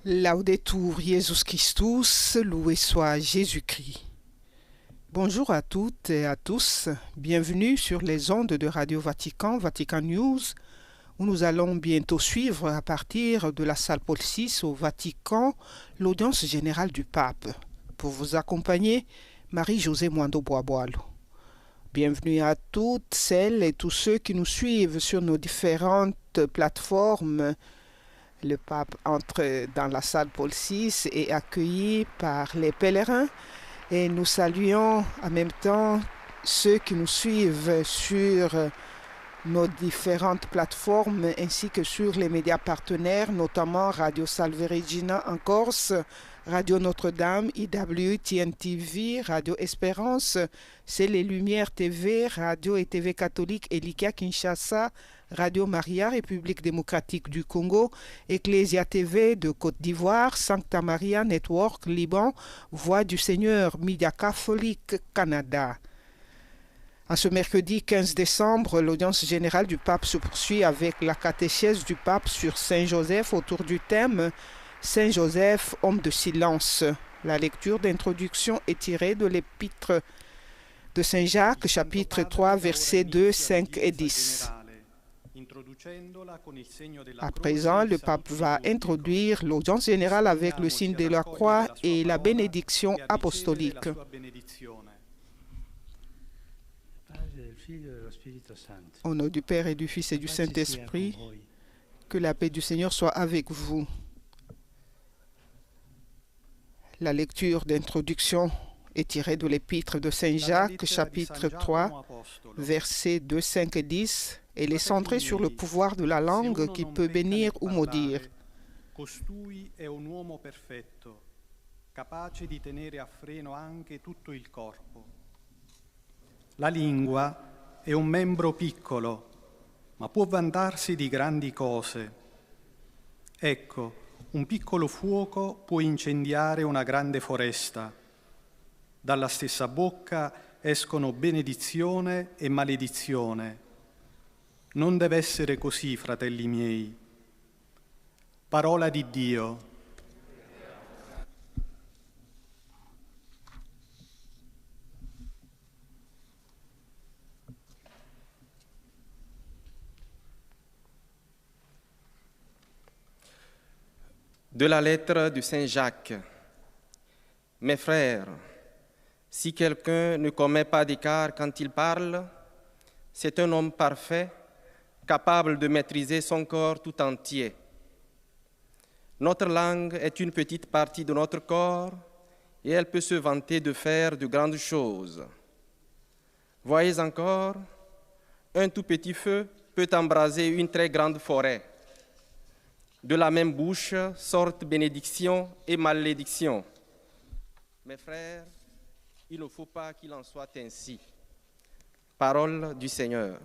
Laudetur Jesus Christus, loué soit Jésus-Christ. Bonjour à toutes et à tous, bienvenue sur les ondes de Radio Vatican, Vatican News, où nous allons bientôt suivre à partir de la salle Paul VI au Vatican l'audience générale du pape. Pour vous accompagner, Marie-Josée Mwando-Boaboalo. Bienvenue à toutes celles et tous ceux qui nous suivent sur nos différentes plateformes. Le pape entre dans la salle Paul VI et est accueilli par les pèlerins et nous saluons en même temps ceux qui nous suivent sur nos différentes plateformes ainsi que sur les médias partenaires, notamment Radio Salve Regina en Corse, Radio Notre-Dame, IW, TNTV, Radio Espérance, C'est les Lumières TV, Radio et TV catholique Elikia Kinshasa, Radio Maria, République démocratique du Congo, Ecclesia TV de Côte d'Ivoire, Sancta Maria Network, Liban, Voix du Seigneur, Media Catholique, Canada. En ce mercredi 15 décembre, l'audience générale du pape se poursuit avec la catéchèse du pape sur Saint Joseph autour du thème Saint Joseph, homme de silence. La lecture d'introduction est tirée de l'épître de Saint Jacques, chapitre 3, versets 2, 5 et 10. À présent, le pape va introduire l'audience générale avec le signe de la croix et la bénédiction apostolique. Au nom du Père et du Fils et du Saint-Esprit, que la paix du Seigneur soit avec vous. La lecture d'introduction est tirée de l'épître de Saint Jacques, chapitre 3, versets 2, 5 et 10. Elle est centrée sur le pouvoir de la langue qui peut bénir ou maudire. Costui è un uomo perfetto, capace di tenere a freno anche tutto il corpo. La lingua è un membro piccolo, ma può vantarsi di grandi cose. Ecco, un piccolo fuoco può incendiare una grande foresta. Dalla stessa bocca escono benedizione e maledizione. Non deve essere così, fratelli miei. Parola di Dio. De la lettre de Saint Jacques. Mes frères, si quelqu'un ne commet pas d'écart quand il parle, c'est un homme parfait, capable de maîtriser son corps tout entier. Notre langue est une petite partie de notre corps et elle peut se vanter de faire de grandes choses. Voyez encore, un tout petit feu peut embraser une très grande forêt. De la même bouche sortent bénédiction et malédiction. Mes frères, il ne faut pas qu'il en soit ainsi. Parole du Seigneur.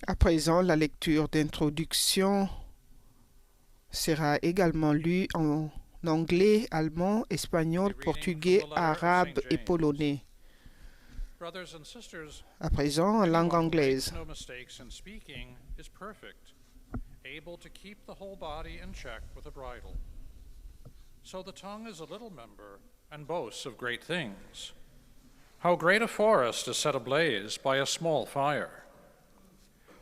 À présent, la lecture d'introduction sera également lue en anglais, allemand, espagnol, portugais, arabe et polonais. À présent, en langue anglaise. Able to keep the whole body in check with a bridle. So the tongue is a little member and boasts of great things. How great a forest is set ablaze by a small fire.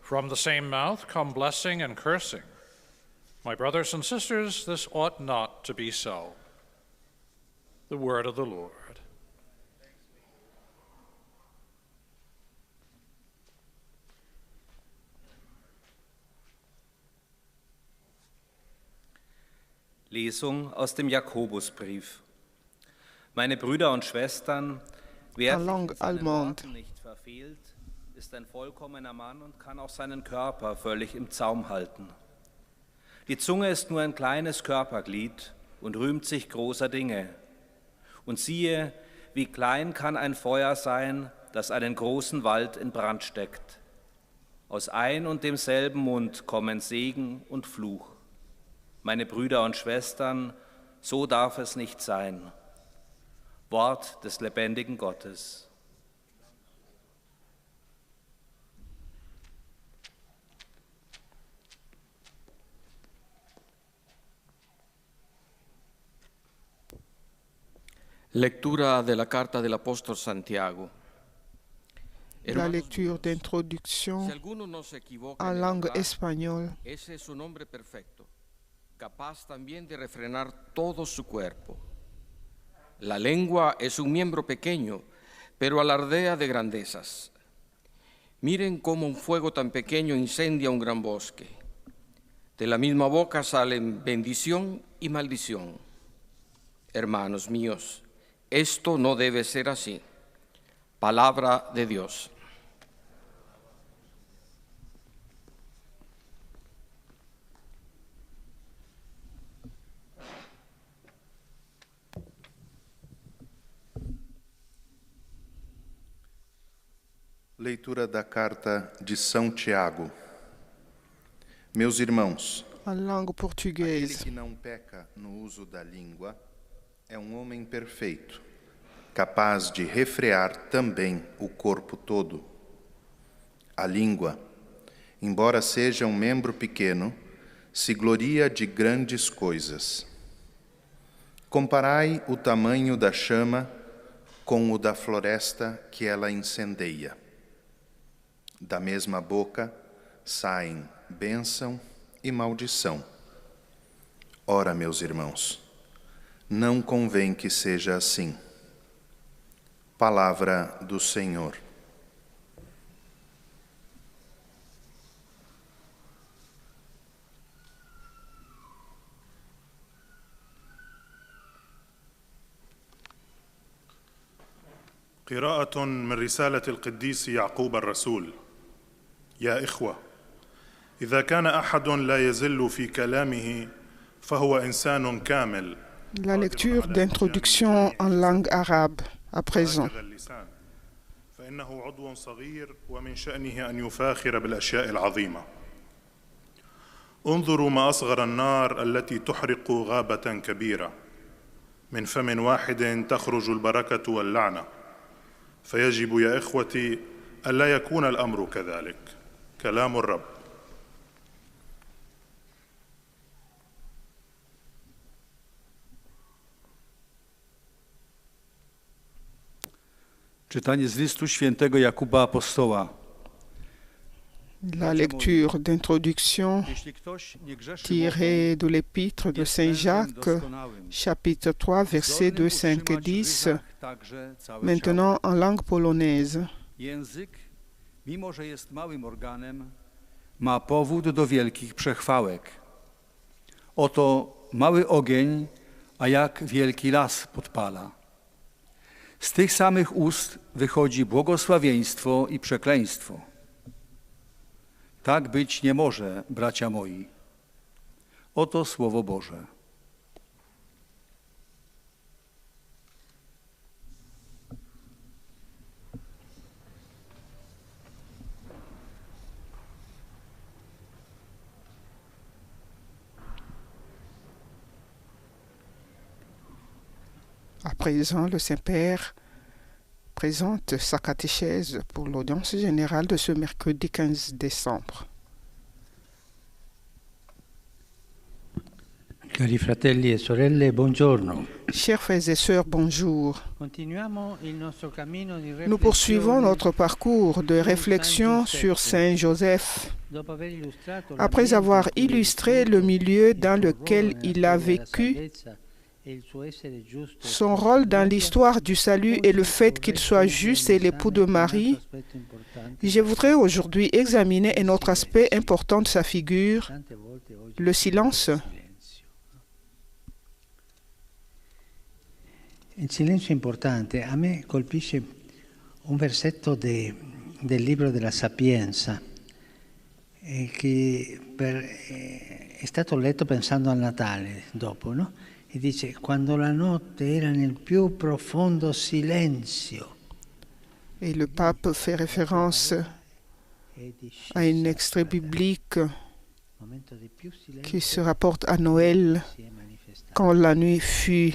From the same mouth come blessing and cursing. My brothers and sisters, this ought not to be so. The word of the Lord. Lesung aus dem Jakobusbrief. Meine Brüder und Schwestern, wer sich in seinen Worten nicht verfehlt, ist ein vollkommener Mann und kann auch seinen Körper völlig im Zaum halten. Die Zunge ist nur ein kleines Körperglied und rühmt sich großer Dinge. Und siehe, wie klein kann ein Feuer sein, das einen großen Wald in Brand steckt. Aus ein und demselben Mund kommen Segen und Fluch. Meine Brüder und Schwestern, so darf es nicht sein. Wort des lebendigen Gottes. Lectura de la carta del apóstol Santiago. La lecture d'introduction en langue espagnole. Ese es un hombre perfecto, capaz también de refrenar todo su cuerpo. La lengua es un miembro pequeño, pero alardea de grandezas. Miren cómo un fuego tan pequeño incendia un gran bosque. De la misma boca salen bendición y maldición. Hermanos míos, esto no debe ser así. Palabra de Dios. Leitura da carta de São Tiago. Meus irmãos, en langue aquele portugaise. que não peca no uso da língua é um homem perfeito, capaz de refrear também o corpo todo. A língua, embora seja um membro pequeno, se gloria de grandes coisas. Comparai o tamanho da chama com o da floresta que ela incendeia. Da mesma boca saem bênção e maldição. Ora, meus irmãos, não convém que seja assim. Palavra do Senhor. قراءة من رسالة القديس يعقوب الرسول. يا إخوة، إذا كان أحد لا يزل في كلامه فهو إنسان كامل. La lecture d'introduction en langue arabe à présent. فإنه عضو صغير ومن شأنه أن يفاخر بالأشياء العظيمة. انظروا ما أصغر النار التي تحرق غابة كبيرة. من فم واحد تخرج البركة واللعنة. فيجب يا إخوتي ألا يكون الأمر كذلك. كلام الرب. Czytanie z listu świętego Jakuba Apostoła. La lecture d'introduction tirée de l'épître de Saint Jacques, chapitre 3, versets 2, 5 et 10, maintenant en langue polonaise. Język, mimo że jest małym organem, ma powód do wielkich przechwałek. Oto mały ogień, a jak wielki las podpala. Z tych samych ust wychodzi błogosławieństwo i przekleństwo. Tak być nie może, bracia moi. Oto Słowo Boże. À présent, le Saint-Père présente sa catéchèse pour l'audience générale de ce mercredi 15 décembre. Cari fratelli e sorelle, buongiorno. Chers frères et sœurs, bonjour. Nous poursuivons notre parcours de réflexion sur Saint Joseph. Après avoir illustré le milieu dans lequel il a vécu, son rôle dans l'histoire du salut et le fait qu'il soit juste et l'époux de Marie, je voudrais aujourd'hui examiner un autre aspect important de sa figure, le silence. Il silenzio importante. A me colpisce un versetto del libro della Sapienza che è stato letto pensando al Natale dopo, no? E dice, quando la notte era nel più profondo silenzio. Et le pape fait référence à un extrait biblique qui se rapporte à Noël, quand la nuit fut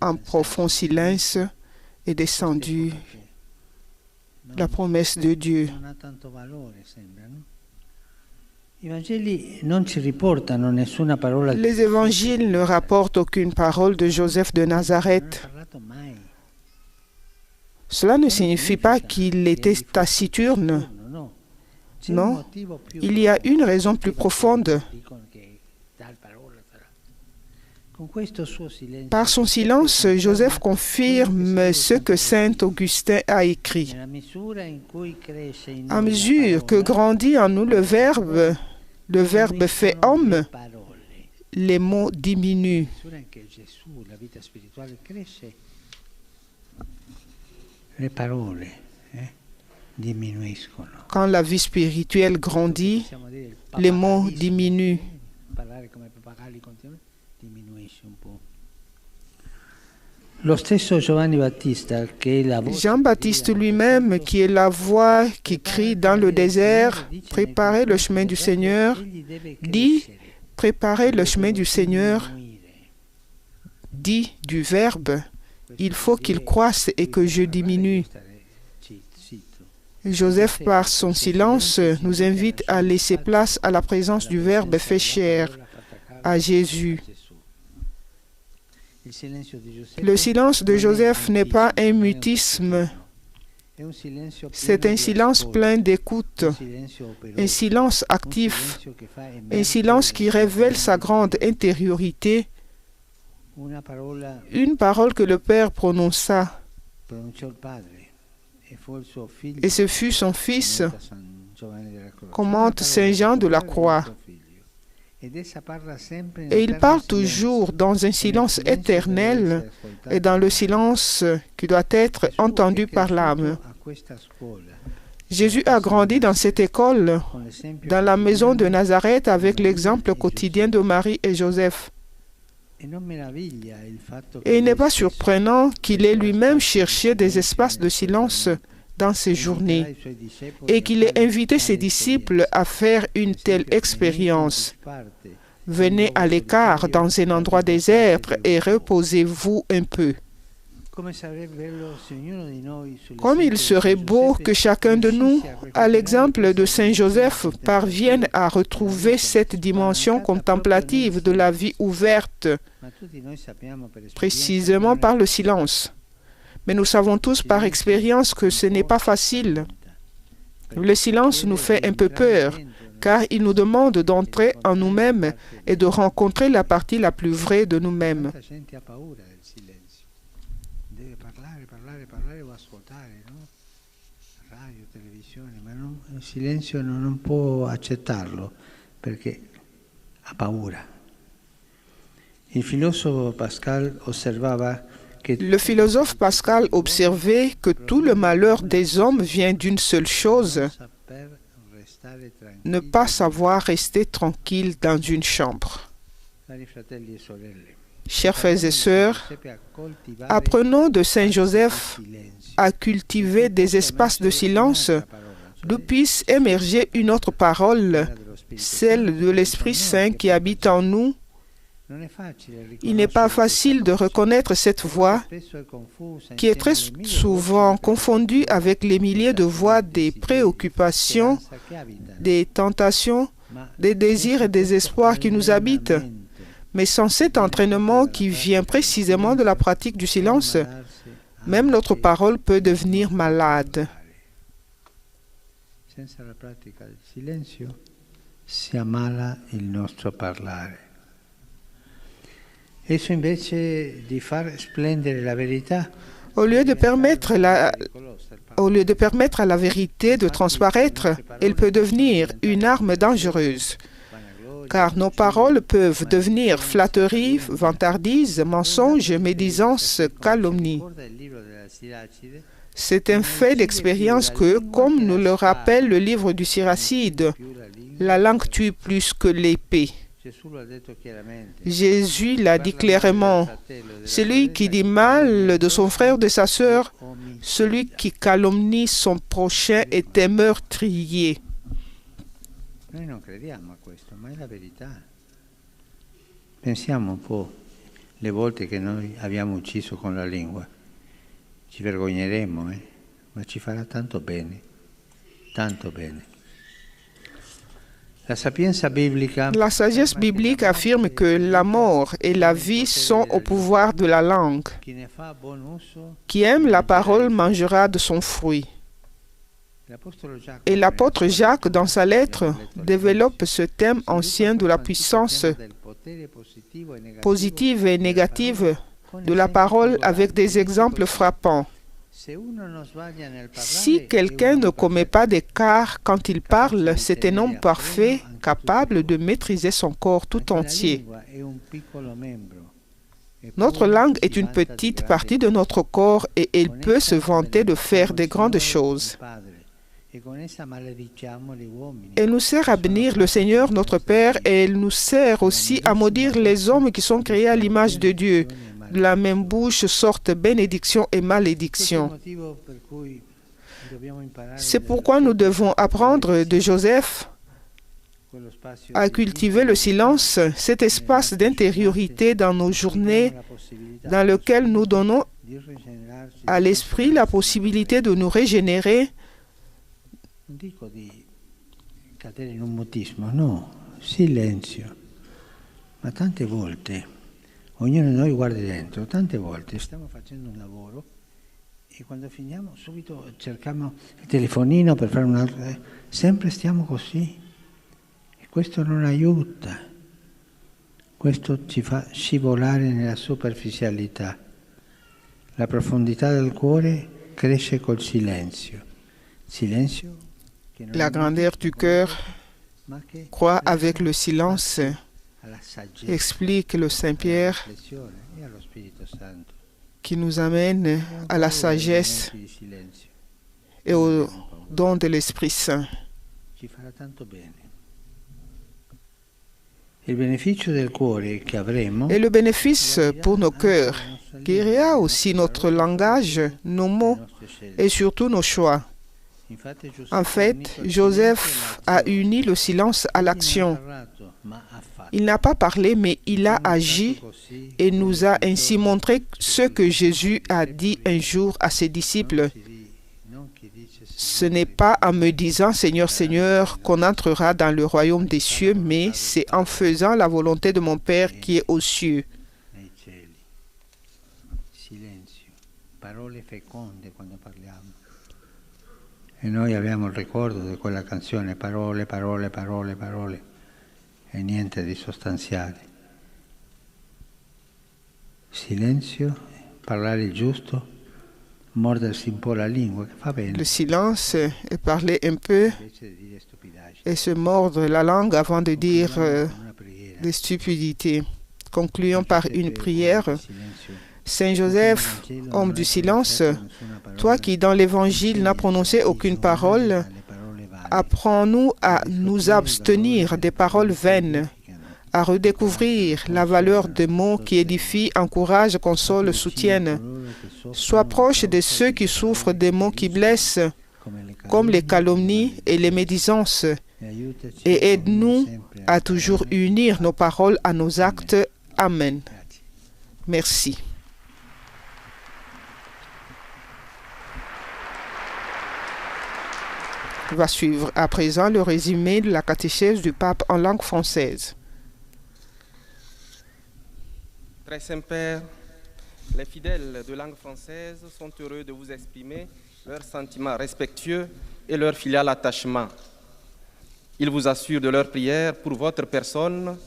en profond silence est descendue la promesse de Dieu. Les évangiles ne rapportent aucune parole de Joseph de Nazareth. Cela ne signifie pas qu'il était taciturne. Non, il y a une raison plus profonde. Par son silence, Joseph confirme ce que saint Augustin a écrit. À mesure que grandit en nous le Verbe fait homme, les mots diminuent. Quand la vie spirituelle grandit, les mots diminuent. Jean-Baptiste lui-même, qui est la voix qui crie dans le désert, « Préparez le chemin du Seigneur », dit « Préparez le chemin du Seigneur », dit du Verbe, il faut qu'il croisse et que je diminue. Joseph, par son silence, nous invite à laisser place à la présence du Verbe fait chair, à Jésus. Le silence de Joseph n'est pas un mutisme, c'est un silence plein d'écoute, un silence actif, un silence qui révèle sa grande intériorité, une parole que le Père prononça, et ce fut son Fils, commente Saint Jean de la Croix. Et il parle toujours dans un silence éternel et dans le silence qui doit être entendu par l'âme. Jésus a grandi dans cette école, dans la maison de Nazareth, avec l'exemple quotidien de Marie et Joseph. Et il n'est pas surprenant qu'il ait lui-même cherché des espaces de silence dans ses journées et qu'il ait invité ses disciples à faire une telle expérience. Venez à l'écart dans un endroit désert et reposez-vous un peu. Comme il serait beau que chacun de nous, à l'exemple de Saint Joseph, parvienne à retrouver cette dimension contemplative de la vie ouverte, précisément par le silence. Mais nous savons tous par expérience que ce n'est pas facile. Le silence nous fait un peu peur, car il nous demande d'entrer en nous-mêmes et de rencontrer la partie la plus vraie de nous-mêmes. Il silenzio non può accettarlo perché ha paura. Il philosophe Pascal osservava che le philosophe Pascal observait que tout le malheur des hommes vient d'une seule chose, ne pas savoir rester tranquille dans une chambre. Chers frères et sœurs, apprenons de Saint Joseph à cultiver des espaces de silence d'où puisse émerger une autre parole, celle de l'Esprit Saint qui habite en nous. Il n'est pas facile de reconnaître cette voix qui est très souvent confondue avec les milliers de voix des préoccupations, des tentations, des désirs et des espoirs qui nous habitent. Mais sans cet entraînement qui vient précisément de la pratique du silence, même notre parole peut devenir malade. Senza la pratica del silenzio si ammala il nostro parlare. Esso invece di far splendere la verità, au lieu de permettre à la vérité de transparaître, elle peut devenir une arme dangereuse. Car nos paroles peuvent devenir flatteries, vantardises, mensonges, médisances, calomnies. C'est un fait d'expérience que, comme nous le rappelle le livre du Siracide, la langue tue plus que l'épée. Jésus l'a dit clairement, celui qui dit mal de son frère ou de sa sœur, celui qui calomnie son prochain est un meurtrier. Noi non crediamo a questo, ma è la verità. Pensiamo un po' le volte che noi abbiamo ucciso con la lingua. Ci vergogneremo, ma ci farà tanto bene, tanto bene. La sagesse biblique affirme que la mort et la vie sont au pouvoir de la langue. Qui aime la parole mangera de son fruit. Et l'apôtre Jacques, dans sa lettre, développe ce thème ancien de la puissance positive et négative de la parole avec des exemples frappants. Si quelqu'un ne commet pas d'écart quand il parle, c'est un homme parfait, capable de maîtriser son corps tout entier. Notre langue est une petite partie de notre corps et elle peut se vanter de faire de grandes choses. Elle nous sert à bénir le Seigneur notre Père et elle nous sert aussi à maudire les hommes qui sont créés à l'image de Dieu. De la même bouche sortent bénédiction et malédiction. C'est pourquoi nous devons apprendre de Joseph à cultiver le silence, cet espace d'intériorité dans nos journées dans lequel nous donnons à l'esprit la possibilité de nous régénérer. Dico di cadere in un mutismo, no, silenzio. Ma tante volte, ognuno di noi guardi dentro, tante volte stiamo facendo un lavoro e quando finiamo subito cerchiamo il telefonino per fare un altro, sempre stiamo così e questo non aiuta, questo ci fa scivolare nella superficialità. La profondità del cuore cresce col silenzio. Silenzio. La grandeur du cœur croît avec le silence, explique le Saint-Pierre, qui nous amène à la sagesse et au don de l'Esprit Saint. Et le bénéfice pour nos cœurs guérira aussi notre langage, nos mots et surtout nos choix. En fait, Joseph a uni le silence à l'action. Il n'a pas parlé, mais il a agi et nous a ainsi montré ce que Jésus a dit un jour à ses disciples. Ce n'est pas en me disant « Seigneur, Seigneur » qu'on entrera dans le royaume des cieux, mais c'est en faisant la volonté de mon Père qui est aux cieux. E noi abbiamo il ricordo di quella canzone, parole, parole, parole, parole, e niente di sostanziale. Silenzio, parlare il giusto, mordersi un po' la lingua, che fa bene. Le silence est parler un peu et se mordre la langue avant de dire des stupidités. Concluons par une prière. Saint Joseph, homme du silence, toi qui dans l'Évangile n'as prononcé aucune parole, apprends-nous à nous abstenir des paroles vaines, à redécouvrir la valeur des mots qui édifient, encouragent, consolent, soutiennent. Sois proche de ceux qui souffrent des mots qui blessent, comme les calomnies et les médisances, et aide-nous à toujours unir nos paroles à nos actes. Amen. Merci. Va suivre à présent le résumé de la catéchèse du pape en langue française. Très Saint-Père, les fidèles de langue française sont heureux de vous exprimer leurs sentiments respectueux et leur filial attachement. Ils vous assurent de leur prière pour votre personne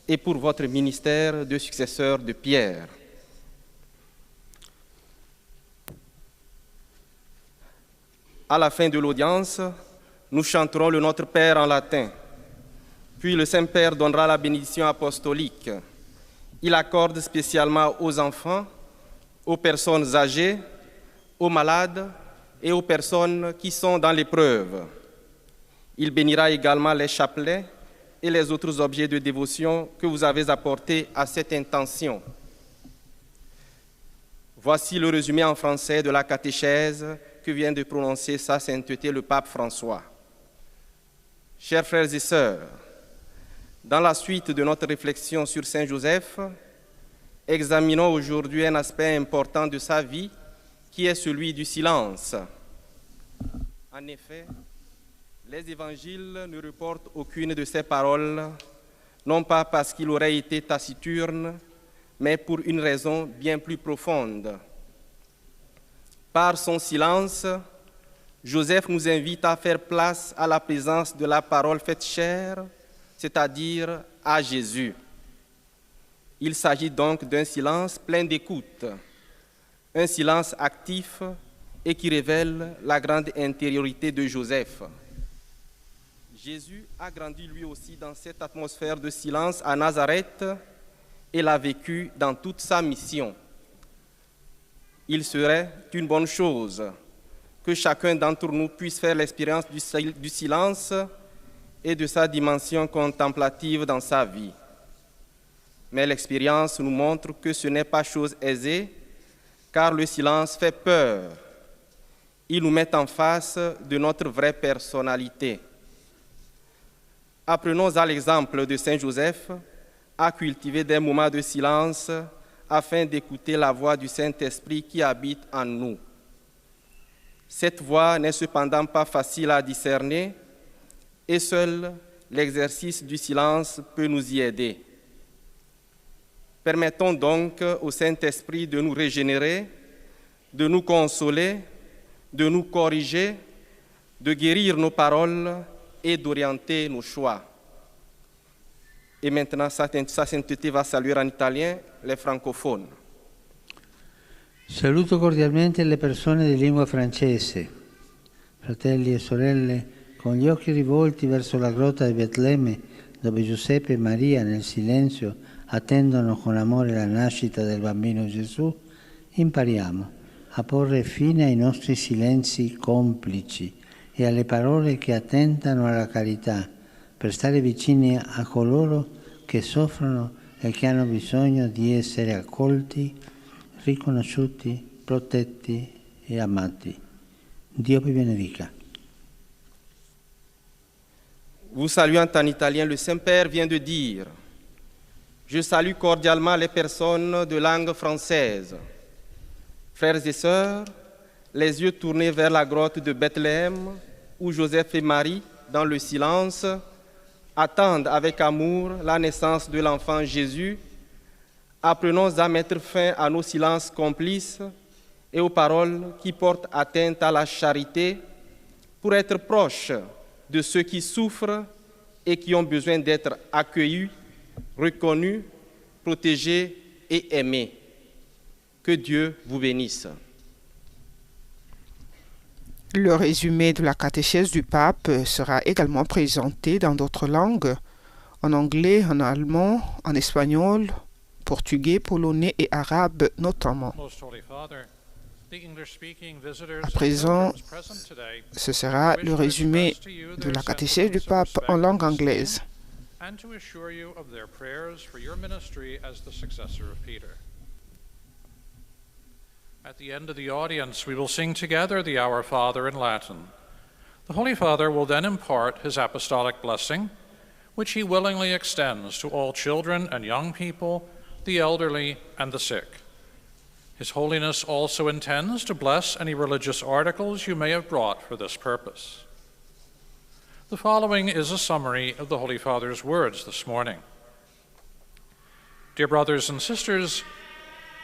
et pour votre ministère de successeur de Pierre. À la fin de l'audience, nous chanterons le Notre Père en latin. Puis le Saint-Père donnera la bénédiction apostolique. Il accorde spécialement aux enfants, aux personnes âgées, aux malades et aux personnes qui sont dans l'épreuve. Il bénira également les chapelets et les autres objets de dévotion que vous avez apportés à cette intention. Voici le résumé en français de la catéchèse que vient de prononcer Sa Sainteté le pape François. Chers frères et sœurs, dans la suite de notre réflexion sur Saint Joseph, examinons aujourd'hui un aspect important de sa vie, qui est celui du silence. En effet, Les évangiles ne reportent aucune de ces paroles, non pas parce qu'il aurait été taciturne, mais pour une raison bien plus profonde. Par son silence, Joseph nous invite à faire place à la présence de la parole faite chair, c'est-à-dire à Jésus. Il s'agit donc d'un silence plein d'écoute, un silence actif et qui révèle la grande intériorité de Joseph. Jésus a grandi lui aussi dans cette atmosphère de silence à Nazareth et l'a vécu dans toute sa mission. Il serait une bonne chose que chacun d'entre nous puisse faire l'expérience du silence et de sa dimension contemplative dans sa vie. Mais l'expérience nous montre que ce n'est pas chose aisée, car le silence fait peur. Il nous met en face de notre vraie personnalité. Apprenons à l'exemple de Saint Joseph à cultiver des moments de silence afin d'écouter la voix du Saint-Esprit qui habite en nous. Cette voix n'est cependant pas facile à discerner et seul l'exercice du silence peut nous y aider. Permettons donc au Saint-Esprit de nous régénérer, de nous consoler, de nous corriger, de guérir nos paroles et d'orienter nos choix. Et maintenant, sa sainteté va saluer en italien les francophones. Saluto cordialmente le persone di lingua francese, fratelli e sorelle, con gli occhi rivolti verso la grotta di Betlemme, dove Giuseppe e Maria nel silenzio attendono con amore la nascita del bambino Gesù, impariamo a porre fine ai nostri silenzi complici e alle parole che attentano alla carità, per stare vicini a coloro che soffrono e che hanno bisogno di essere accolti, riconosciuti, protetti e amati. Dio vi benedica. Vous saluant en italien, le Saint-Père vient de dire « Je salue cordialement les personnes de langue française. Frères et sœurs, les yeux tournés vers la grotte de Bethléem, où Joseph et Marie, dans le silence, attendent avec amour la naissance de l'enfant Jésus. Apprenons à mettre fin à nos silences complices et aux paroles qui portent atteinte à la charité pour être proches de ceux qui souffrent et qui ont besoin d'être accueillis, reconnus, protégés et aimés. Que Dieu vous bénisse. Le résumé de la catéchèse du pape sera également présenté dans d'autres langues, en anglais, en allemand, en espagnol, portugais, polonais et arabe notamment. À présent, ce sera le résumé de la catéchèse du pape en langue anglaise. At the end of the audience, we will sing together the Our Father in Latin. The Holy Father will then impart his apostolic blessing, which he willingly extends to all children and young people, the elderly and the sick. His Holiness also intends to bless any religious articles you may have brought for this purpose. The following is a summary of the Holy Father's words this morning. Dear brothers and sisters,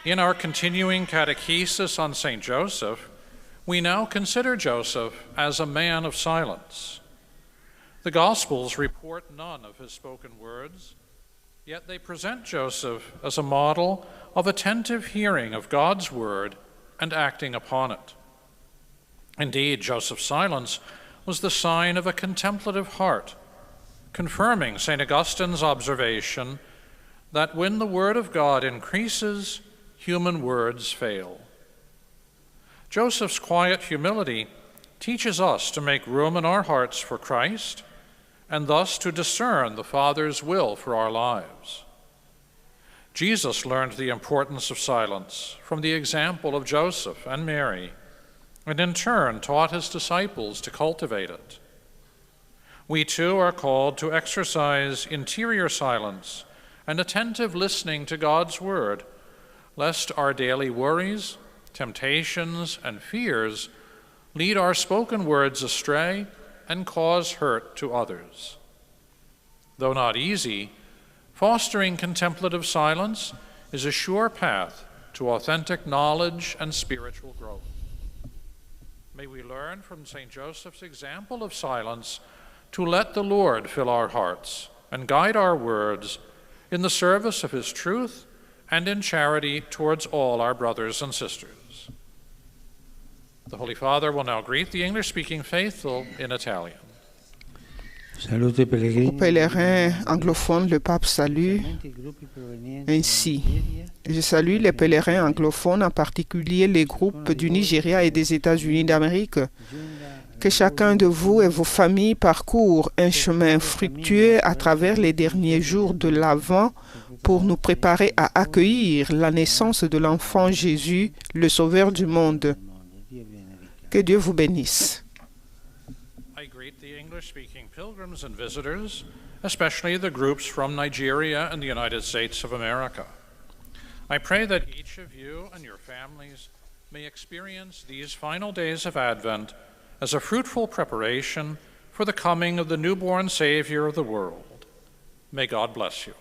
in our continuing catechesis on St. Joseph, we now consider Joseph as a man of silence. The Gospels report none of his spoken words, yet they present Joseph as a model of attentive hearing of God's word and acting upon it. Indeed, Joseph's silence was the sign of a contemplative heart, confirming St. Augustine's observation that when the word of God increases, human words fail. Joseph's quiet humility teaches us to make room in our hearts for Christ and thus to discern the Father's will for our lives. Jesus learned the importance of silence from the example of Joseph and Mary, and in turn taught his disciples to cultivate it. We too are called to exercise interior silence and attentive listening to God's word, lest our daily worries, temptations, and fears lead our spoken words astray and cause hurt to others. Though not easy, fostering contemplative silence is a sure path to authentic knowledge and spiritual growth. May we learn from St. Joseph's example of silence to let the Lord fill our hearts and guide our words in the service of his truth and in charity towards all our brothers and sisters. The Holy Father will now greet the English-speaking faithful in Italian. Aux pèlerins anglophones, le pape salue ainsi. Je salue les pèlerins anglophones, en particulier les groupes du Nigeria et des États-Unis d'Amérique. Que chacun de vous et vos familles parcourent un chemin fructueux à travers les derniers jours de l'Avent pour nous préparer à accueillir la naissance de l'enfant Jésus, le Sauveur du monde. Que Dieu vous bénisse. I greet the English-speaking pilgrims and visitors, especially the groups from Nigeria and the United States of America. I pray that each of you and your families may experience these final days of Advent as a fruitful preparation for the coming of the newborn Savior of the world. May God bless you.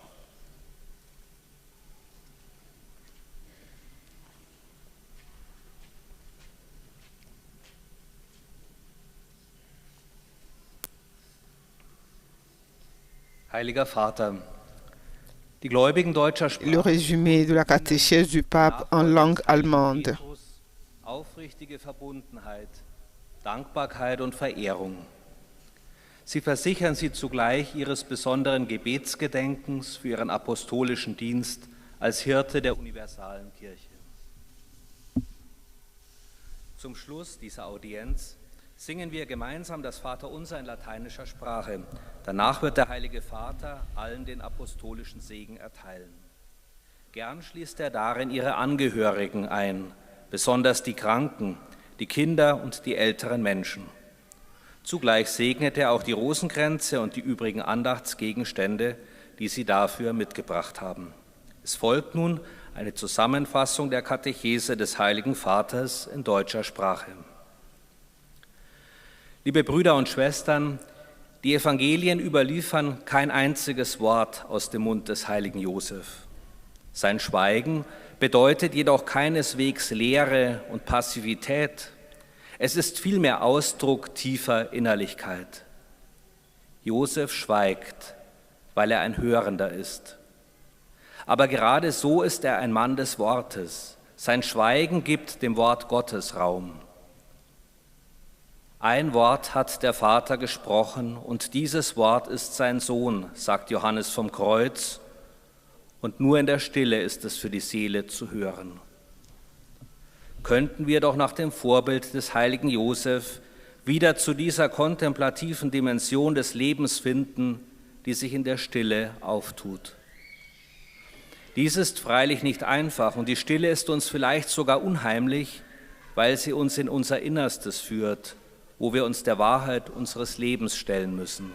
Heiliger Vater, die Gläubigen deutscher Sprache. Le résumé de la catéchèse du pape en langue allemande. Aufrichtige Verbundenheit, Dankbarkeit und Verehrung. Sie versichern sie zugleich ihres besonderen Gebetsgedenkens für ihren apostolischen Dienst als Hirte der universalen Kirche. Zum Schluss dieser Audienz singen wir gemeinsam das Vaterunser in lateinischer Sprache. Danach wird der Heilige Vater allen den apostolischen Segen erteilen. Gern schließt er darin ihre Angehörigen ein, besonders die Kranken, die Kinder und die älteren Menschen. Zugleich segnet er auch die Rosenkränze und die übrigen Andachtsgegenstände, die sie dafür mitgebracht haben. Es folgt nun eine Zusammenfassung der Katechese des Heiligen Vaters in deutscher Sprache. Liebe Brüder und Schwestern, die Evangelien überliefern kein einziges Wort aus dem Mund des heiligen Josef. Sein Schweigen bedeutet jedoch keineswegs Leere und Passivität. Es ist vielmehr Ausdruck tiefer Innerlichkeit. Josef schweigt, weil er ein Hörender ist. Aber gerade so ist er ein Mann des Wortes. Sein Schweigen gibt dem Wort Gottes Raum. Ein Wort hat der Vater gesprochen und dieses Wort ist sein Sohn, sagt Johannes vom Kreuz, und nur in der Stille ist es für die Seele zu hören. Könnten wir doch nach dem Vorbild des heiligen Josef wieder zu dieser kontemplativen Dimension des Lebens finden, die sich in der Stille auftut. Dies ist freilich nicht einfach und die Stille ist uns vielleicht sogar unheimlich, weil sie uns in unser Innerstes führt, wo wir uns der Wahrheit unseres Lebens stellen müssen.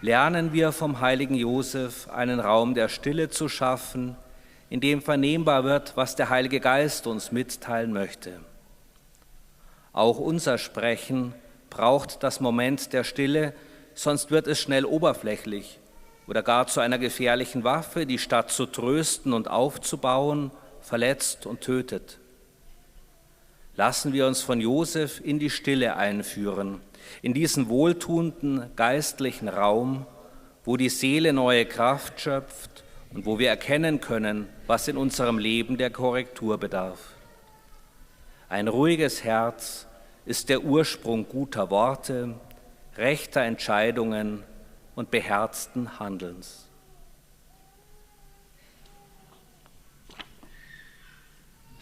Lernen wir vom heiligen Josef, einen Raum der Stille zu schaffen, in dem vernehmbar wird, was der Heilige Geist uns mitteilen möchte. Auch unser Sprechen braucht das Moment der Stille, sonst wird es schnell oberflächlich oder gar zu einer gefährlichen Waffe, die statt zu trösten und aufzubauen, verletzt und tötet. Lassen wir uns von Josef in die Stille einführen, in diesen wohltuenden geistlichen Raum, wo die Seele neue Kraft schöpft und wo wir erkennen können, was in unserem Leben der Korrektur bedarf. Ein ruhiges Herz ist der Ursprung guter Worte, rechter Entscheidungen und beherzten Handelns.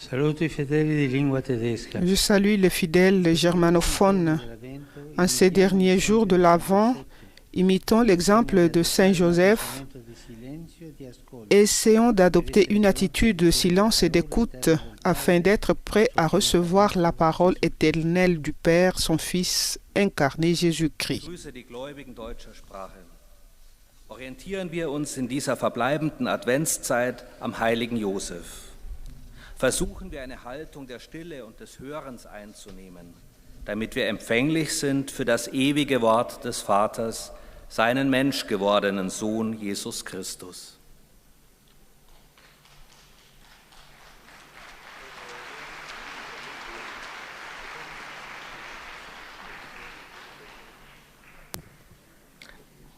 Je salue les fidèles germanophones. En ces derniers jours de l'Avent, imitons l'exemple de Saint Joseph, essayons d'adopter une attitude de silence et d'écoute afin d'être prêts à recevoir la parole éternelle du Père, son Fils incarné Jésus-Christ. Orientieren wir uns in dieser verbleibenden Adventszeit am heiligen Josef. Versuchen wir eine Haltung der Stille und des Hörens einzunehmen. damit wir empfänglich sind für das ewige Wort des Vaters, seinen menschgewordenen Sohn Jesus Christus.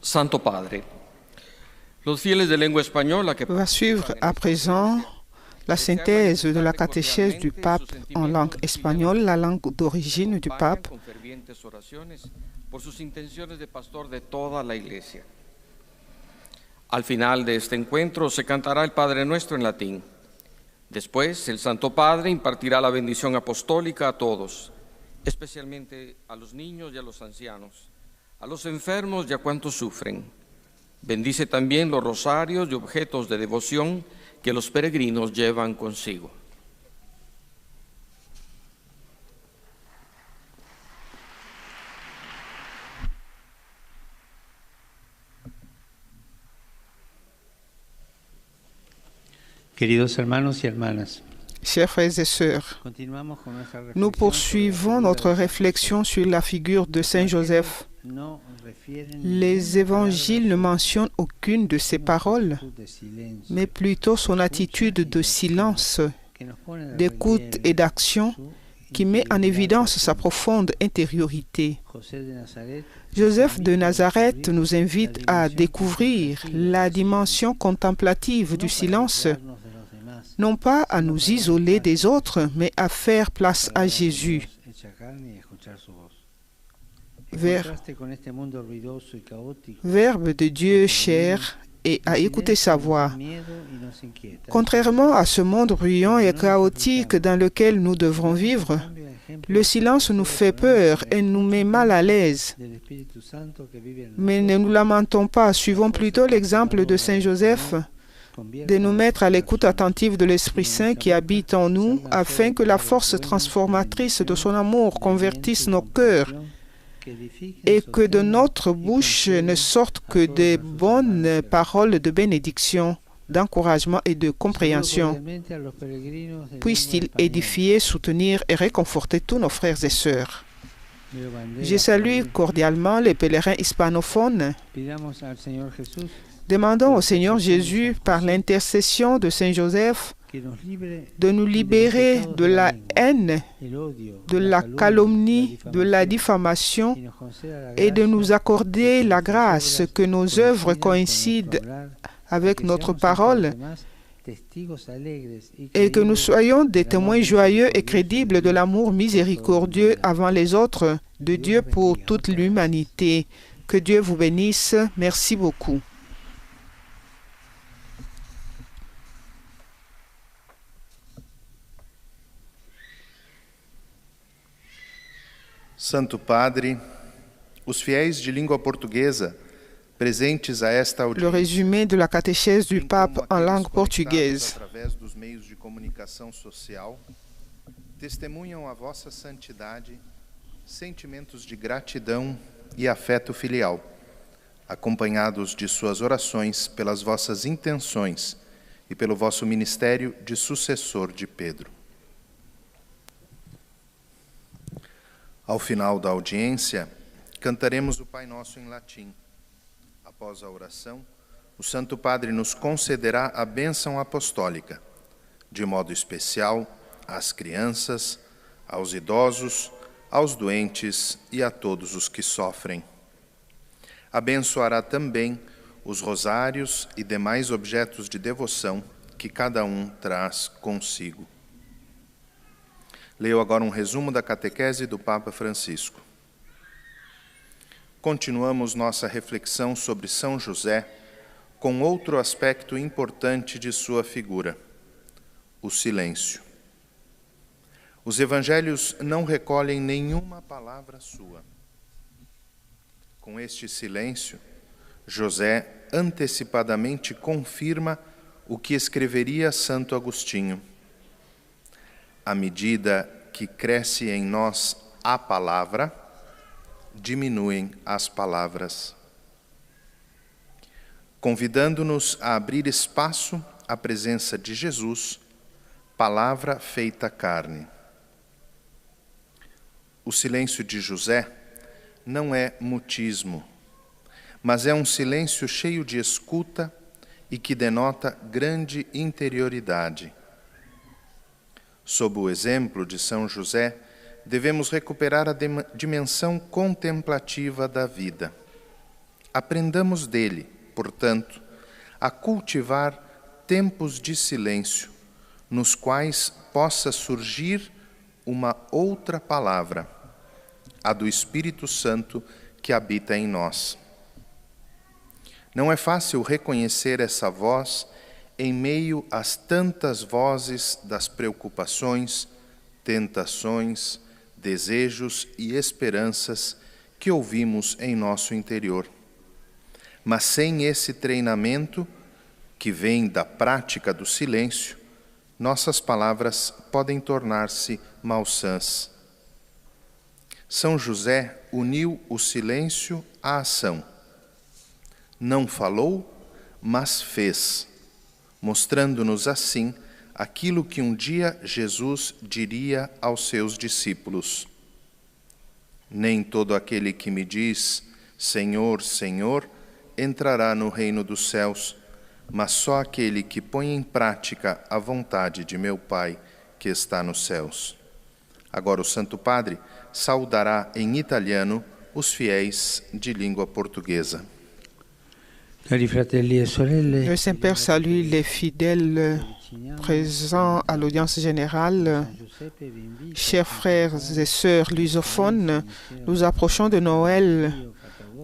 Santo Padre, los fieles de lengua española que Va suivre à présent la synthèse de la catéchèse du pape en langue espagnole, la langue d'origine du pape. con fervientes oraciones por sus intenciones de pastor de toda la Iglesia. Al final de este encuentro se cantará el Padre Nuestro en latín. Después, el Santo Padre impartirá la bendición apostólica a todos, especialmente a los niños y a los ancianos, a los enfermos y a cuantos sufren. Bendice también los rosarios y objetos de devoción que los peregrinos llevan consigo. Queridos hermanos y hermanas, Chers frères et sœurs, continuamos con nuestra nous reflexión poursuivons notre réflexion sur la figure de Saint Joseph. no refieren Les évangiles ne mentionnent aucune de ses paroles, de silencio mais plutôt son attitude de silence, que nos pone de d'écoute relieve et d'action qui met en évidence sa profonde intériorité. José de Nazaret Joseph de Nazareth nous invite à découvrir la dimension contemplative du silence, aislarnos de los demás, non pas à nous isoler des autres, mais à faire place à Jésus. hecha carne y escuchar su voz. En Ver- contraste con este mundo ruidoso y caótico, Verbe de Dieu cher et à écouter sa voix. miedo y nos inquieta. Contrairement à ce monde bruyant et chaotique dans lequel nous devrons vivre, Cambio, ejemplo le silence nous fait peur et nous met mal à l'aise. del Espíritu Santo que vive en Mais ne nous lamentons pas, suivons plutôt l'exemple de Saint Joseph, de nous mettre à l'écoute attentive de l'Esprit Saint qui habite en nous, afin que la force transformatrice de son amour convertisse nos cœurs et que de notre bouche ne sortent que de bonnes paroles de bénédiction, d'encouragement et de compréhension. Puisse-t-il édifier, soutenir et réconforter tous nos frères et sœurs. Je salue cordialement les pèlerins hispanophones. Pidamos al Señor Jesús Demandons au Seigneur Jésus, par l'intercession de Saint Joseph, que nos libre de nous libérer de la haine, el odio, de la calomnie, de la diffamation y nos conceda la et de gracia nous accorder la grâce que nos œuvres coïncident avec notre parole et que nous soyons des témoins joyeux et crédibles de l'amour miséricordieux avant les autres de Dieu pour toute l'humanité. Que Dieu vous bénisse. Merci beaucoup. Santo Padre, os fiéis de língua portuguesa presentes a esta Le audiência, résumé de la catéchèse du bem pape como en aqueles langue portugaise. conectados através dos meios de comunicação social, testemunham a vossa santidade, sentimentos de gratidão e afeto filial, acompanhados de suas orações pelas vossas intenções e pelo vosso ministério de sucessor de Pedro. Ao final da audiência, cantaremos o Pai Nosso em latim. Após a oração, o Santo Padre nos concederá a bênção apostólica, de modo especial às crianças, aos idosos, aos doentes e a todos os que sofrem. Abençoará também os rosários e demais objetos de devoção que cada um traz consigo. Leio agora um resumo da catequese do Papa Francisco. Continuamos nossa reflexão sobre São José com outro aspecto importante de sua figura, o silêncio. Os evangelhos não recolhem nenhuma palavra sua. Com este silêncio, José antecipadamente confirma o que escreveria Santo Agostinho. À medida que cresce em nós a palavra, diminuem as palavras, convidando-nos a abrir espaço à presença de Jesus, palavra feita carne. O silêncio de José não é mutismo, mas é um silêncio cheio de escuta e que denota grande interioridade. Sob o exemplo de São José, devemos recuperar a dimensão contemplativa da vida. Aprendamos dele, portanto, a cultivar tempos de silêncio, nos quais possa surgir uma outra palavra, a do Espírito Santo que habita em nós. Não é fácil reconhecer essa voz em meio às tantas vozes das preocupações, tentações, desejos e esperanças que ouvimos em nosso interior. Mas sem esse treinamento, que vem da prática do silêncio, nossas palavras podem tornar-se malsãs. São José uniu o silêncio à ação. Não falou, mas fez, mostrando-nos assim aquilo que um dia Jesus diria aos seus discípulos: nem todo aquele que me diz, Senhor, Senhor, entrará no reino dos céus, mas só aquele que põe em prática a vontade de meu Pai que está nos céus. Agora o Santo Padre saudará em italiano os fiéis de língua portuguesa. Le Saint-Père salue les fidèles présents à l'audience générale. Chers frères et sœurs lusophones, nous approchons de Noël.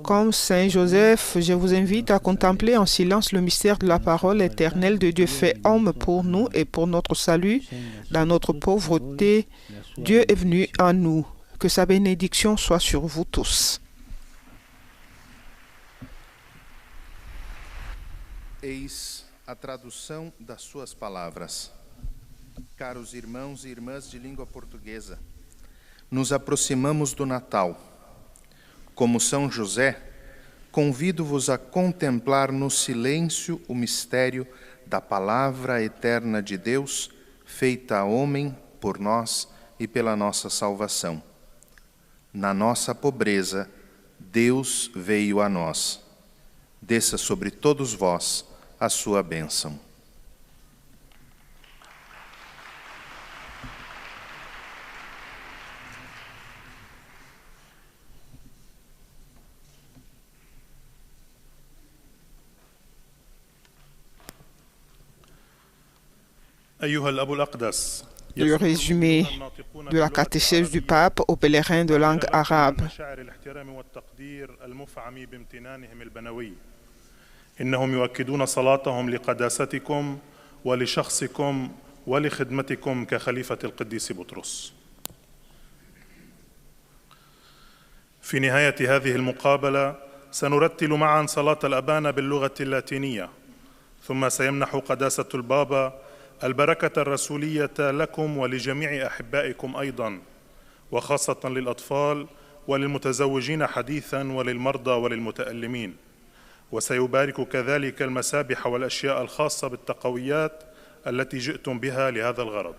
Comme Saint Joseph, je vous invite à contempler en silence le mystère de la parole éternelle de Dieu fait homme pour nous et pour notre salut. Dans notre pauvreté, Dieu est venu en nous. Que sa bénédiction soit sur vous tous. Eis a tradução das suas palavras. Caros irmãos e irmãs de língua portuguesa, nos aproximamos do Natal. Como São José, convido-vos a contemplar no silêncio o mistério da palavra eterna de Deus, feita a homem por nós e pela nossa salvação. Na nossa pobreza, Deus veio a nós. Desça sobre todos vós a sua bênção. Le résumé de la catéchèse du pape aux pèlerins de langue arabe. إنهم يؤكدون صلاتهم لقداستكم ولشخصكم ولخدمتكم كخليفة القديس بطرس. في نهاية هذه المقابلة سنرتل معا صلاة الأبانا باللغة اللاتينية، ثم سيمنح قداسة البابا البركة الرسولية لكم ولجميع أحبائكم أيضا، وخاصة للأطفال وللمتزوجين حديثا وللمرضى وللمتألمين. وسيبارك كذلك المسابح والأشياء الخاصة بالتقويات التي جئتم بها لهذا الغرض.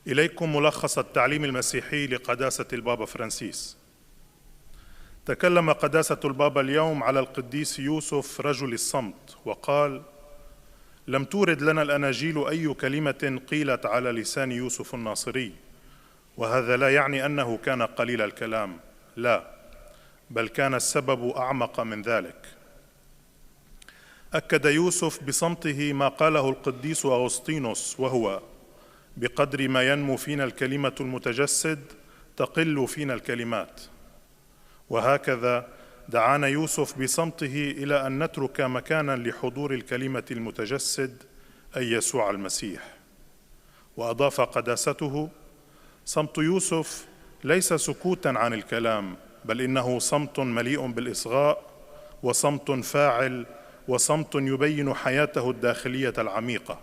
إليكم ملخص التعليم المسيحي لقداسة البابا فرانسيس. تكلم قداسة البابا اليوم على القديس يوسف رجل الصمت، وقال: لم تورد لنا الأناجيل أي كلمة قيلت على لسان يوسف الناصري، وهذا لا يعني أنه كان قليل الكلام، لا، بل كان السبب أعمق من ذلك. أكد يوسف بصمته ما قاله القديس أغسطينوس، وهو: بقدر ما ينمو فينا الكلمة المتجسد تقل فينا الكلمات. وهكذا دعانا يوسف بصمته إلى أن نترك مكانا لحضور الكلمة المتجسد أي يسوع المسيح. وأضاف قداسته: صمت يوسف ليس سكوتا عن الكلام، بل إنه صمت مليء بالإصغاء، وصمت فاعل، وصمت يبين حياته الداخلية العميقة.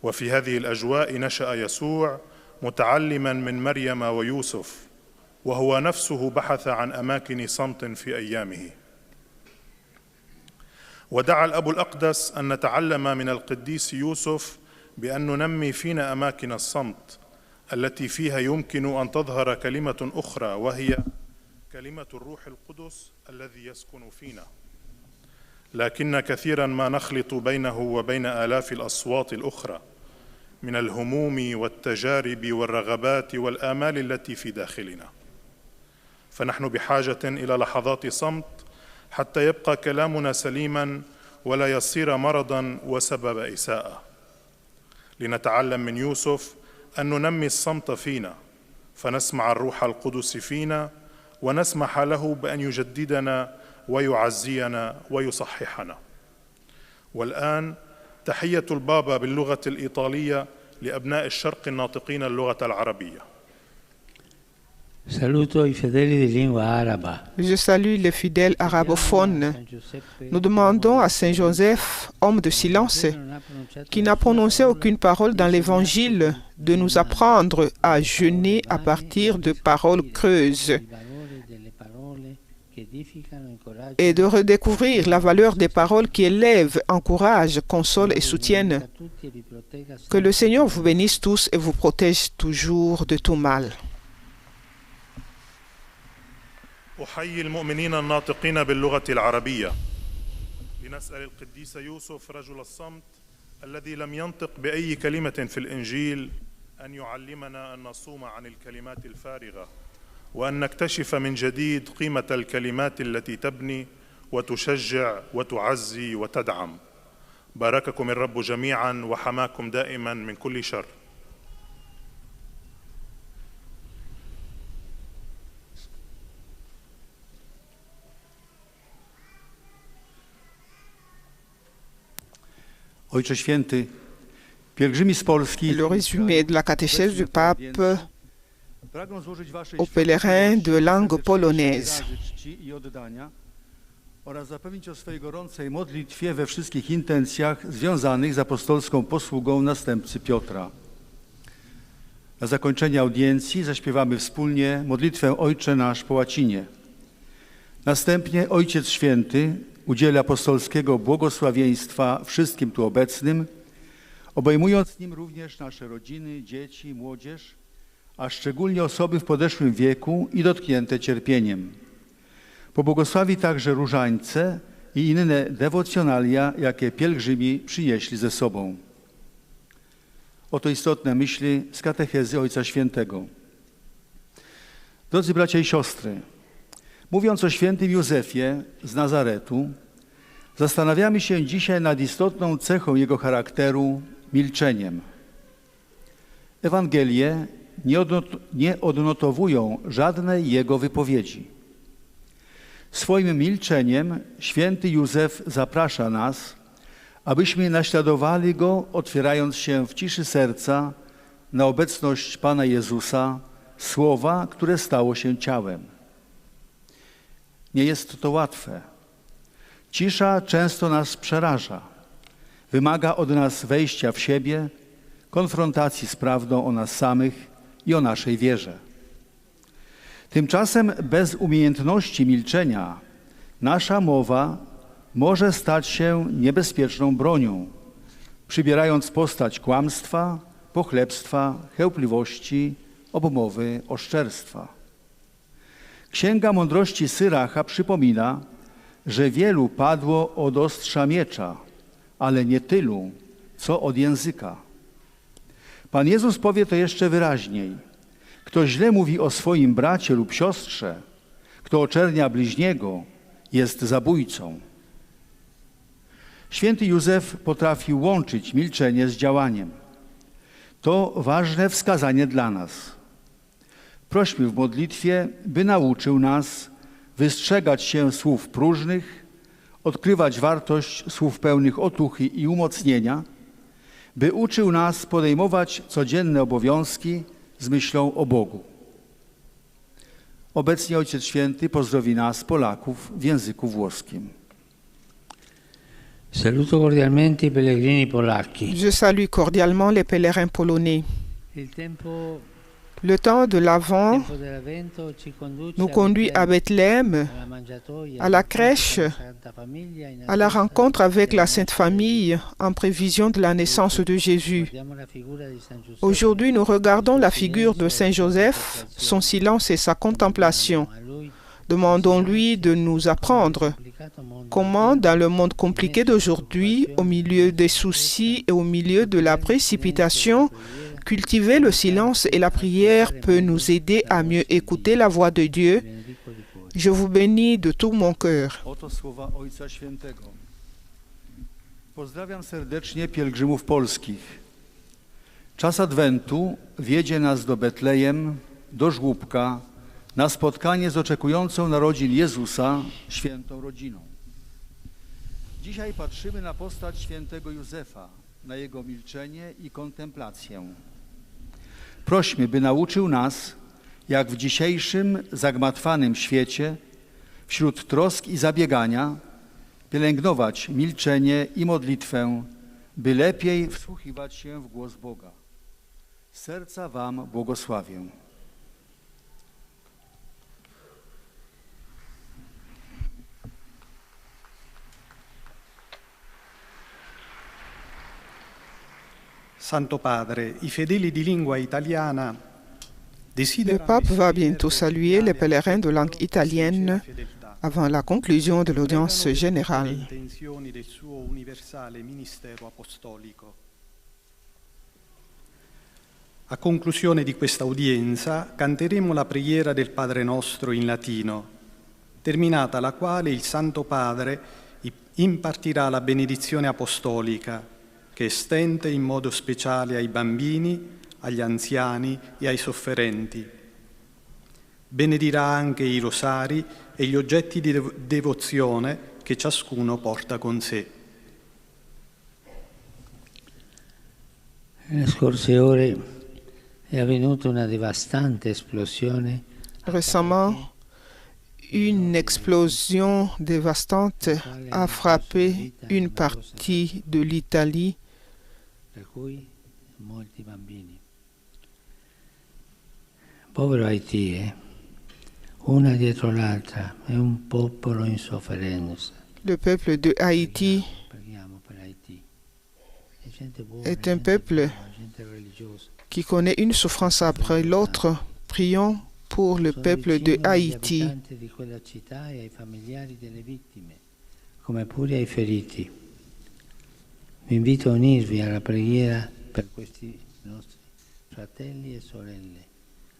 وفي هذه الأجواء نشأ يسوع متعلما من مريم ويوسف، وهو نفسه بحث عن أماكن صمت في أيامه. ودعا الأب الأقدس أن نتعلم من القديس يوسف بأن ننمي فينا أماكن الصمت، التي فيها يمكن أن تظهر كلمة أخرى وهي كلمة الروح القدس الذي يسكن فينا. لكن كثيرا ما نخلط بينه وبين آلاف الأصوات الأخرى من الهموم والتجارب والرغبات والآمال التي في داخلنا، فنحن بحاجة إلى لحظات صمت حتى يبقى كلامنا سليما ولا يصير مرضا وسبب إساءة. لنتعلم من يوسف أن ننمي الصمت فينا فنسمع الروح القدس فينا ونسمح له بأن يجددنا ويعزينا ويصححنا. والآن تحية البابا باللغة الإيطالية لأبناء الشرق الناطقين اللغة العربية. Je salue les fidèles arabophones. Nous demandons à Saint Joseph, homme de silence, qui n'a prononcé aucune parole dans l'Évangile, de nous apprendre à jeûner à partir de paroles creuses et de redécouvrir la valeur des paroles qui élèvent, encouragent, consolent et soutiennent. Que le Seigneur vous bénisse tous et vous protège toujours de tout mal. أحيي المؤمنين الناطقين باللغة العربية لنسأل القديس يوسف رجل الصمت الذي لم ينطق بأي كلمة في الإنجيل أن يعلمنا أن نصوم عن الكلمات الفارغة وأن نكتشف من جديد قيمة الكلمات التي تبني وتشجع وتعزي وتدعم. بارككم الرب جميعا وحماكم دائما من كل شر. Ojcze Święty, pielgrzymi z Polski, Le résumé de la catéchèse du pape aux pèlerins de langue polonaise. Oraz zapewnić o swojej gorącej modlitwie we wszystkich intencjach związanych z apostolską posługą następcy Piotra. Na zakończenie audiencji zaśpiewamy wspólnie modlitwę Ojcze Nasz po łacinie. Następnie Ojciec Święty udzieli apostolskiego błogosławieństwa wszystkim tu obecnym, obejmując nim również nasze rodziny, dzieci, młodzież, a szczególnie osoby w podeszłym wieku i dotknięte cierpieniem. Pobłogosławi także różańce i inne dewocjonalia, jakie pielgrzymi przynieśli ze sobą. Oto istotne myśli z katechezy Ojca Świętego. Drodzy bracia i siostry, mówiąc o świętym Józefie z Nazaretu, zastanawiamy się dzisiaj nad istotną cechą jego charakteru – milczeniem. Ewangelie nie odnotowują żadnej jego wypowiedzi. Swoim milczeniem święty Józef zaprasza nas, abyśmy naśladowali go, otwierając się w ciszy serca na obecność Pana Jezusa, słowa, które stało się ciałem. Nie jest to łatwe. Cisza często nas przeraża. Wymaga od nas wejścia w siebie, konfrontacji z prawdą o nas samych i o naszej wierze. Tymczasem bez umiejętności milczenia nasza mowa może stać się niebezpieczną bronią, przybierając postać kłamstwa, pochlebstwa, chełpliwości, obmowy, oszczerstwa. Księga Mądrości Syracha przypomina, że wielu padło od ostrza miecza, ale nie tylu, co od języka. Pan Jezus powie to jeszcze wyraźniej. Kto źle mówi o swoim bracie lub siostrze, kto oczernia bliźniego, jest zabójcą. Święty Józef potrafił łączyć milczenie z działaniem. To ważne wskazanie dla nas. Prośmy w modlitwie, by nauczył nas wystrzegać się słów próżnych, odkrywać wartość słów pełnych otuchy i umocnienia, by uczył nas podejmować codzienne obowiązki z myślą o Bogu. Obecnie Ojciec Święty pozdrowi nas, Polaków, w języku włoskim. Saluto cordialmente i pellegrini polacchi. Je salue cordialement les pèlerins polonais. Le temps de l'Avent nous conduit à Bethléem, à la crèche, à la rencontre avec la Sainte Famille en prévision de la naissance de Jésus. Aujourd'hui, nous regardons la figure de Saint Joseph, son silence et sa contemplation. Demandons-lui de nous apprendre comment, dans le monde compliqué d'aujourd'hui, au milieu des soucis et au milieu de la précipitation, cultiver le silence et la prière peut nous aider à mieux écouter la voix de Dieu. Je vous bénis de tout mon cœur. Pozdrawiam serdecznie pielgrzymów polskich. Czas Adwentu wiedzie nas do Betlejem, do żłóbka, na spotkanie z oczekującą narodzin Jezusa świętą rodziną. Dzisiaj patrzymy na postać świętego Józefa, na jego milczenie i kontemplację. Prośmy, by nauczył nas, jak w dzisiejszym zagmatwanym świecie, wśród trosk i zabiegania, pielęgnować milczenie i modlitwę, by lepiej wsłuchiwać się w głos Boga. Z serca Wam błogosławię. Santo Padre, i fedeli di lingua italiana Le pape va bientôt saluer les pèlerins de langue italienne avant la conclusion de l'audience générale. A conclusione di questa udienza canteremo la preghiera del Padre Nostro in latino, terminata la quale il Santo Padre impartirà la benedizione apostolica, che estende in modo speciale ai bambini, agli anziani e ai sofferenti. Benedirà anche i rosari e gli oggetti di devozione che ciascuno porta con sé. Nelle scorse ore è avvenuta una devastante esplosione. Récemment, une explosion dévastante a frappé une partie de l'Italie. Povero Haiti, una dietro l'altra, è un popolo in sofferenza. Le peuple de Haïti est un peuple qui connaît une souffrance après l'autre. Prions pour le peuple de Haïti. Come pure ai feriti. Vi invito a unirvi alla preghiera per questi nostri fratelli e sorelle,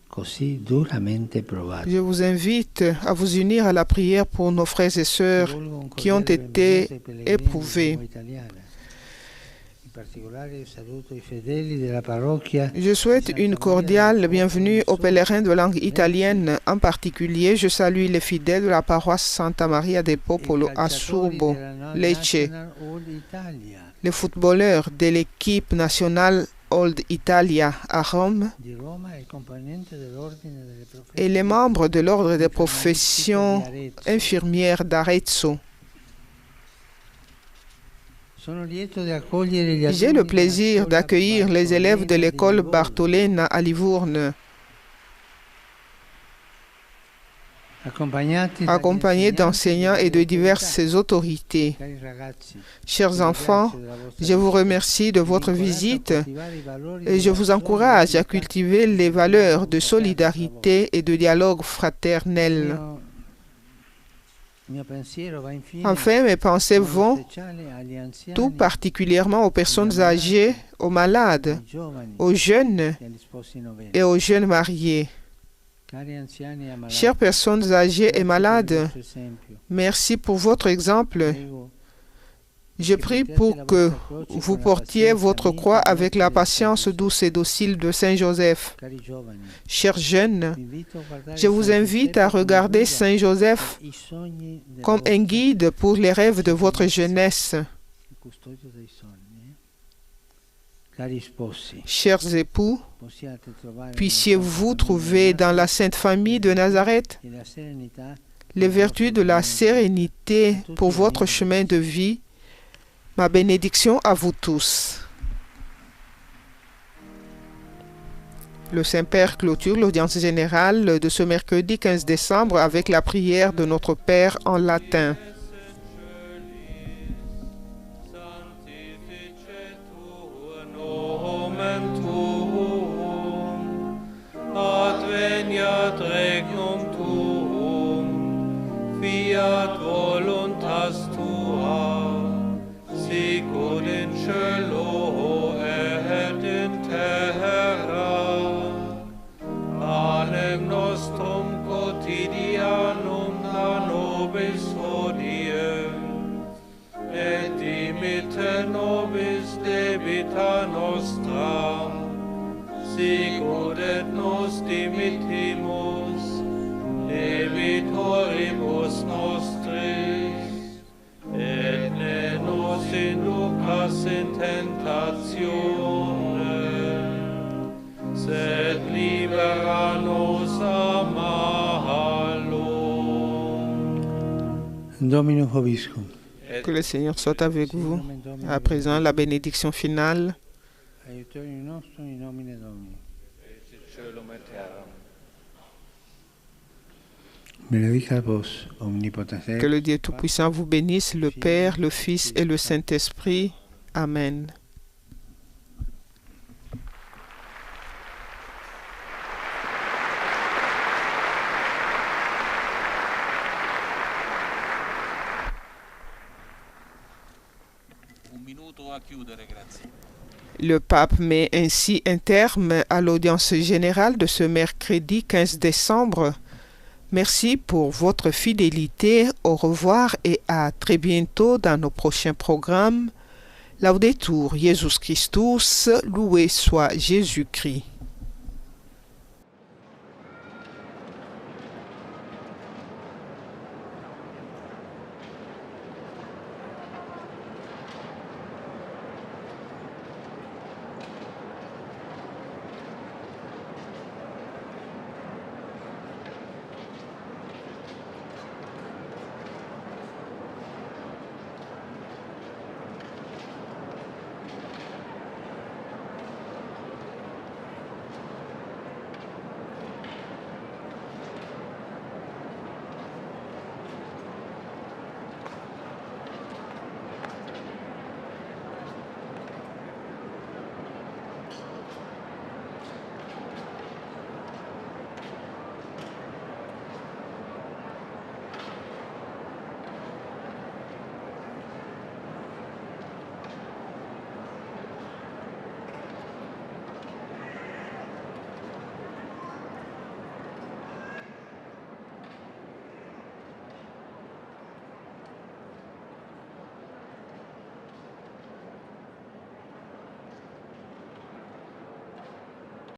così duramente provati. Je vous invite à vous unir à la prière pour nos frères et sœurs qui ont été éprouvés. Je souhaite une cordiale bienvenue aux pèlerins de langue italienne. En particulier, je salue les fidèles de la paroisse Santa Maria del Popolo à Surbo, Lecce, les footballeurs de l'équipe nationale Old Italia à Rome et les membres de l'ordre des professions infirmières d'Arezzo. J'ai le plaisir d'accueillir les élèves de l'école Bartolena à Livourne, accompagnés d'enseignants et de diverses autorités. Chers enfants, je vous remercie de votre visite et je vous encourage à cultiver les valeurs de solidarité et de dialogue fraternel. Enfin, mes pensées vont tout particulièrement aux personnes âgées, aux malades, aux jeunes et aux jeunes mariés. Chères personnes âgées et malades, merci pour votre exemple. Je prie pour que vous portiez votre croix avec la patience douce et docile de Saint Joseph. Chers jeunes, je vous invite à regarder Saint Joseph comme un guide pour les rêves de votre jeunesse. Chers époux, puissiez-vous trouver dans la Sainte Famille de Nazareth les vertus de la sérénité pour votre chemin de vie. Ma bénédiction à vous tous. Le Saint-Père clôture l'audience générale de ce mercredi 15 décembre avec la prière de notre Père en latin. Adveniat regnum tuum, fiat voluntas tua, sicut in cielo et in terra. Panem nostrum quotidianum da nobis hodie, et dimitte nobis debita nostra, sicut et nos dimittimus debitoribus nostris, et ne nos inducas in tentatione, sed libera nos a malo. Domino vobiscum. Que le Seigneur soit avec vous. À présent, la bénédiction finale. Aiutorium nostrum in nomine Domini. Benedicat vos omnipotens Deus. Que le Dieu Tout-Puissant vous bénisse, le Père, le Fils et le Saint-Esprit. Amen. Le pape met ainsi un terme à l'audience générale de ce mercredi 15 décembre. Merci pour votre fidélité. Au revoir et à très bientôt dans nos prochains programmes. Laudetur Jesus Christus, loué soit Jésus-Christ.